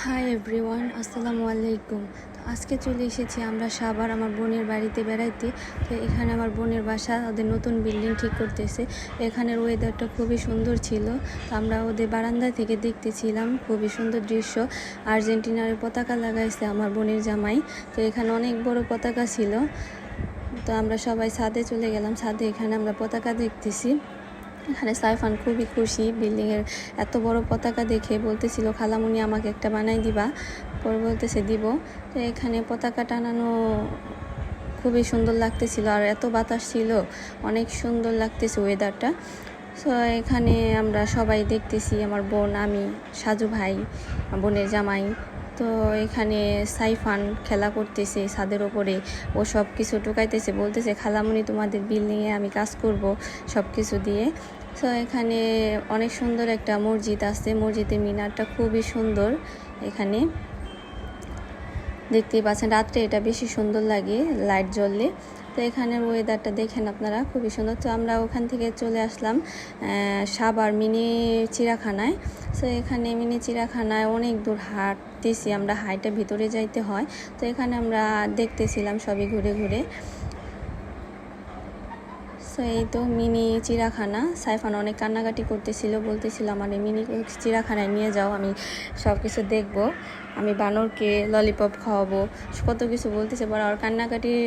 Hi everyone, আসসালামু আলাইকুম। তো আজকে চলে এসেছি আমরা সাভার আমার বোনের বাড়িতে বেড়াইতে। তো এখানে আমার বোনের বাসা, ওদের নতুন বিল্ডিং ঠিক করতেছে। এখানের ওয়েদারটা খুবই সুন্দর ছিল। তো আমরা ওদের বারান্দা থেকে দেখতেছিলাম, খুবই সুন্দর দৃশ্য। আর্জেন্টিনার পতাকা লাগাইছে আমার বোনের জামাই। তো এখানে অনেক বড় পতাকা ছিল। তো আমরা সবাই ছাদে চলে গেলাম। ছাদে এখানে আমরা পতাকা দেখতেছি। এখানে সাইফান খুবই খুশি বিল্ডিংয়ের এত বড় পতাকা দেখে, বলতেছিল খালামুনি আমাকে একটা বানাই দিবা। পরে বলতেছে দিব। তো এখানে পতাকা টানানো খুবই সুন্দর লাগতেছিল, আর এত বাতাস ছিল, অনেক সুন্দর লাগতেছে ওয়েদারটা। সো এখানে আমরা সবাই দেখতেছি, আমার বোন, আমি, সাজু ভাই, বোনের জামাই। তো এখানে সাইফান খেলা করতেছে ছাদের ওপরে, ও সব কিছু টুকাইতেছে, বলতেছে খালামুনি তোমাদের বিল্ডিংয়ে আমি কাজ করব সব কিছু দিয়ে। তো এখানে অনেক সুন্দর একটা মসজিদ আছে, মসজিদের মিনারটা খুবই সুন্দর। এখানে দেখতেই পাচ্ছেন, রাত্রে এটা বেশি সুন্দর লাগে লাইট জ্বললে। তো এখানের ওয়েদারটা দেখেন আপনারা, খুবই সুন্দর। তো আমরা ওখান থেকে চলে আসলাম সাভার মিনি চিড়িয়াখানায়। তো এখানে মিনি চিড়িয়াখানায় অনেক দূর হাঁটতেছি আমরা, হাইটে ভিতরে যাইতে হয়। তো এখানে আমরা দেখতেছিলাম সবই ঘুরে ঘুরে। সো এই তো মিনি চিড়িয়াখানা। সাইফান অনেক কান্নাকাটি করতেছিল, বলতেছিল আমার এই মিনি চিড়িয়াখানায় নিয়ে যাও, আমি সব কিছু দেখবো, আমি বানরকে ললিপপ খাওয়াবো, কত কিছু বলতেছে। বড় আর কান্নাকাটির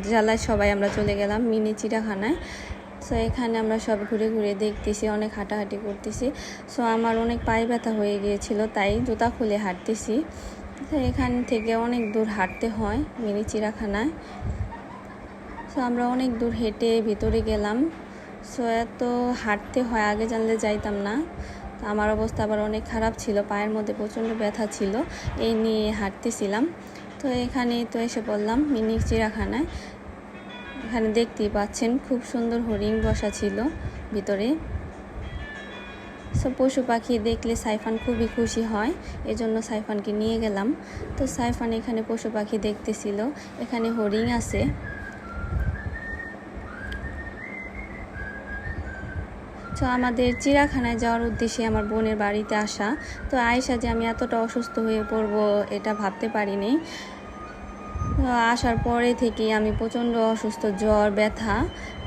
জ্বালায় সবাই আমরা চলে গেলাম মিনি চিড়িয়াখানায়। সো এখানে আমরা সব ঘুরে ঘুরে দেখতেছি, অনেক হাঁটাহাঁটি করতেছি। সো আমার অনেক পায়ে ব্যথা হয়ে গিয়েছিল, তাই জুতা খুলে হাঁটতেছি। তো এখান থেকে অনেক দূর হাঁটতে হয় মিনি চিড়িয়াখানায়। সো আমরা অনেক দূর হেঁটে ভিতরে গেলাম। সো এত হাঁটতে হয়, আগে জানলে যাইতাম না। তো আমার অবস্থা আবার অনেক খারাপ ছিল, পায়ের মধ্যে প্রচণ্ড ব্যথা ছিল, এই নিয়ে হাঁটতেছিলাম। তো এখানেই তো এসে পড়লাম মিনি চিড়িয়াখানায়। এখানে দেখতেই পাচ্ছেন খুব সুন্দর হরিণ বসা ছিল ভিতরে। সব পশু পাখি দেখলে সাইফান খুবই খুশি হয়, এজন্য সাইফানকে নিয়ে গেলাম। তো সাইফান এখানে পশু পাখি দেখতেছিল। এখানে হরিণ আছে। তো আমাদের চিড়িয়াখানায় যাওয়ার উদ্দেশ্যে আমার বোনের বাড়িতে আসা। তো আয়েশা যে আমি এতটা অসুস্থ হয়ে পড়ব এটা ভাবতে পারিনি। আসার পরে থেকেই আমি প্রচণ্ড অসুস্থ, জ্বর, ব্যথা।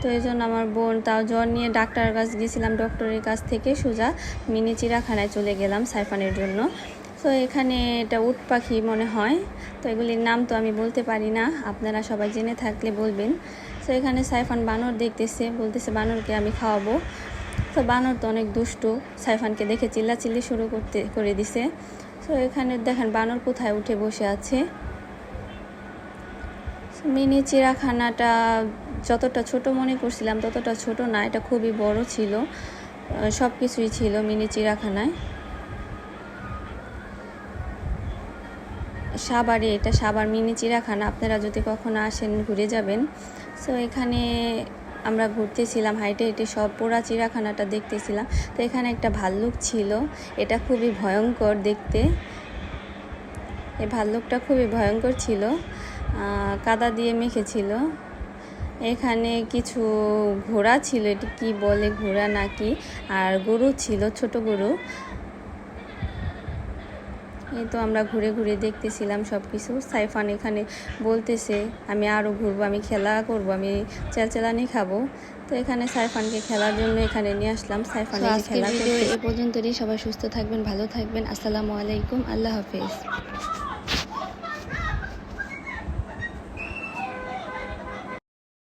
তো এই জন্য আমার বোন, তাও জ্বর নিয়ে ডাক্তারের কাছে গেছিলাম, ডক্টরের কাছ থেকে সোজা মিনি চিড়িয়াখানায় চলে গেলাম সাইফানের জন্য। তো এখানে এটা উট পাখি মনে হয়। তো এগুলির নাম তো আমি বলতে পারি না, আপনারা সবাই জেনে থাকলে বলবেন। তো এখানে সাইফান বানর দেখতেছে, বলতেছে বানরকে আমি খাওয়াবো। তো বানর তো অনেক দুষ্টু, সাইফানকে দেখে চিল্লাচিল্লি শুরু করে দিছে। তো এখানে দেখেন বানর কোথায় উঠে বসে আছে। মিনি চিড়িয়াখানাটা যতটা ছোট মনে করছিলাম ততটা ছোট না, এটা খুবই বড় ছিল, সব কিছুই ছিল মিনি চিড়িয়াখানায়। সাভারে, এটা সাভার মিনি চিড়িয়াখানা, আপনারা যদি কখনো আসেন ঘুরে যাবেন। সো এখানে আমরা ঘুরতেছিলাম, হাইটে হেঁটে সব পুরা চিড়িয়াখানাটা দেখতেছিলাম। তো এখানে একটা ভাল্লুক ছিল, এটা খুবই ভয়ঙ্কর দেখতে। এই ভাল্লুকটা খুবই ভয়ঙ্কর ছিল, কাদা দিয়ে মেখেছিল। এখানে কিছু ঘোড়া ছিল, এটি কি বলে, ঘোড়া নাকি, আর গরু ছিল, ছোট গরু। এই তো আমরা ঘুরে ঘুরে দেখতেছিলাম সব কিছু। সাইফান এখানে বলতেছে আমি আরও ঘুরবো, আমি খেলা করব, আমি চেলচেলানি খাবো। তো এখানে সাইফানকে খেলার জন্য এখানে নিয়ে আসলাম। সাইফানের খেলা করতে। এ পর্যন্তই। সবাই সুস্থ থাকবেন, ভালো থাকবেন। আসসালামু আলাইকুম, আল্লাহ হাফেজ।